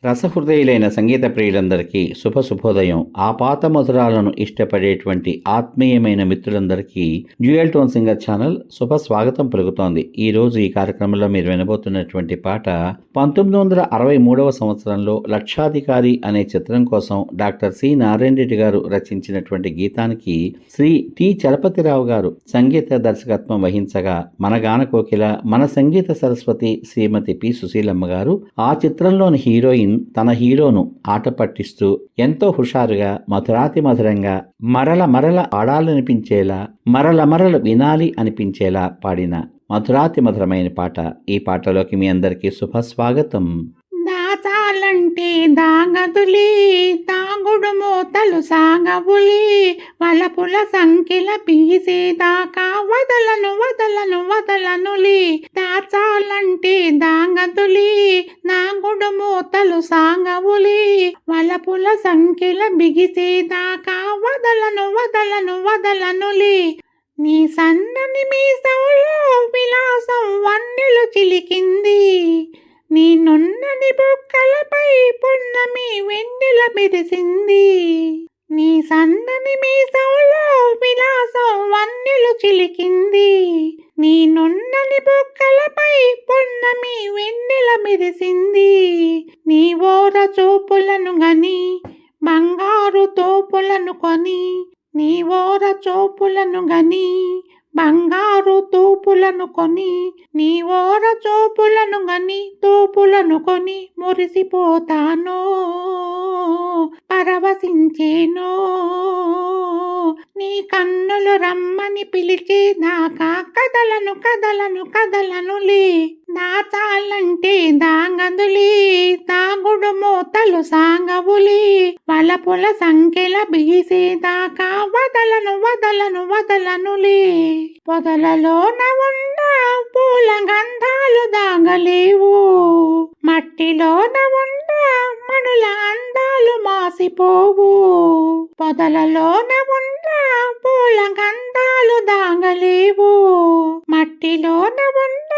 రసహృదయులైన సంగీత ప్రియులందరికీ శుభోదయం. ఆపాత మధురాలను ఇష్టపడేటువంటి ఆత్మీయమైన మిత్రులందరికీ డ్యూయల్ టోన్ సింగర్ ఛానల్ శుభ స్వాగతం పలుకుతోంది. ఈ రోజు ఈ కార్యక్రమంలో మీరు వినబోతున్నటువంటి పాట 1963 సంవత్సరంలో లక్షాధికారి అనే చిత్రం కోసం డాక్టర్ సి నారాయణ రెడ్డి గారు రచించినటువంటి గీతానికి శ్రీ టి చలపతిరావు గారు సంగీత దర్శకత్వం వహించగా, మన గాన కోకిల, మన సంగీత సరస్వతి శ్రీమతి పి సుశీలమ్మ గారు ఆ చిత్రంలోని హీరోయిన్ తన హీరోను ఆట పట్టిస్తూ ఎంతో హుషారుగా మధురాతి మధురంగా మరల ఆడాలనిపించేలా మరల వినాలి అనిపించేలా పాడిన మధురాతి మధురమైన పాట. ఈ పాటలోకి మీ అందరికీ శుభ స్వాగతం. దాచాలంటే దాగదులి, తాగుడు మూతలు సాగబులి, వలపుల సంఖ్యల పీసేదాకా వదలనులి. దాచాలంటే దాగదులి, నాగుడు మూతలు సాగబులి, వలపుల సంఖ్యల బిగిసేదాకా వదలనులి. నీ సన్నని మీసంలో విలాసం వన్నెలు చిలికింది, నీ నున్నని బొక్కలపై పున్నమి వెన్నెల మెరిసింది. నీ సన్నని మీసంలో విలాసం వన్నెలు చిలికింది, నీ నున్నని బొక్కలపై పున్నమి వెన్నెల మెరిసింది. నీ ఓర చూపులను గని బంగారు తోపులను కొని, నీ ఓర చూపులను గని బంగారు తూపులను కొని, నీ ఓర చూపులను గని తూపులను కొని మురిసిపోతానో, పరవశించేనో. నీ కన్నులు రమ్మని పిలిచేదాకా కదలనులే. దాచాలంటే దాగదులి, తాగుడు మూతలు సాగవులి, వలపుల సంఖ్యల బిగిసేదాకా వదలనులే. పొదలలోన ఉన్న పూల గంధాలు దాగలేవు, మట్టిలోన ఉన్న మణుల అందాలు మాసిపోవు. పొదలలోన ఉన్న పూల గంధాలు దాగలేవు, మట్టిలోన ఉన్న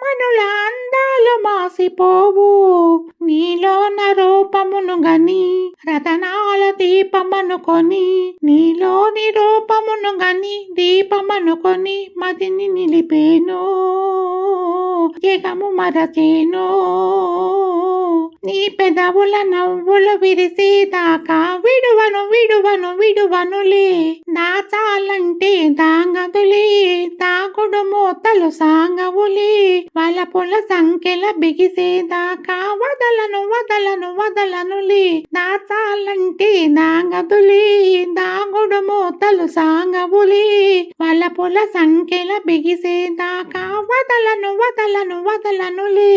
మనుల అందాలు మాసిపోవు. నీలోన రూపమును గని రతనాల దీపమను కొని, నీలోని రూపమును గని దీపమను కొని మదిని నిలిపేను, జగము మరచేను. నీ పెదవుల నవ్వులు విరిసేదాకా విడువనులే. దాచాలంటే దాగదులి, తాగుడు మూతలు సాగవులి, వలపుల సంఖ్యల బిగిసేదాకా వదలనులే. దాచాలంటే దాగదులి, దాగుడు మూతలు సాగవులి, వలపుల సంఖ్యల బిగిసేదాకా వదలనులే.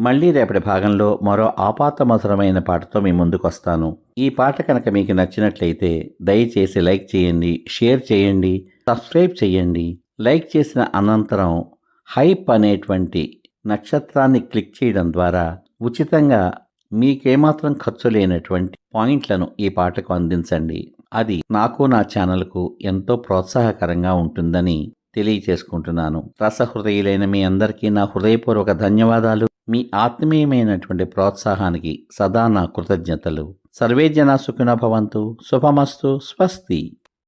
మళ్ళీ రేపటి భాగంలో మరో ఆపాతమధురమైన పాటతో మీ ముందుకొస్తాను. ఈ పాట కనుక మీకు నచ్చినట్లయితే దయచేసి లైక్ చేయండి, షేర్ చేయండి, సబ్స్క్రైబ్ చేయండి. లైక్ చేసిన అనంతరం హైప్ అనేటువంటి నక్షత్రాన్ని క్లిక్ చేయడం ద్వారా ఉచితంగా మీకేమాత్రం ఖర్చు లేనటువంటి పాయింట్లను ఈ పాటకు అందించండి. అది నాకు నా ఛానల్కు ఎంతో ప్రోత్సాహకరంగా ఉంటుందని తెలియచేసుకుంటున్నాను. రసహృదయులైన మీ అందరికీ నా హృదయపూర్వక ధన్యవాదాలు. మీ ఆత్మీయమైనటువంటి ప్రోత్సాహానికి సదా నా కృతజ్ఞతలు. సర్వే జనా సుఖినో భవంతు. శుభమస్తు. స్వస్తి.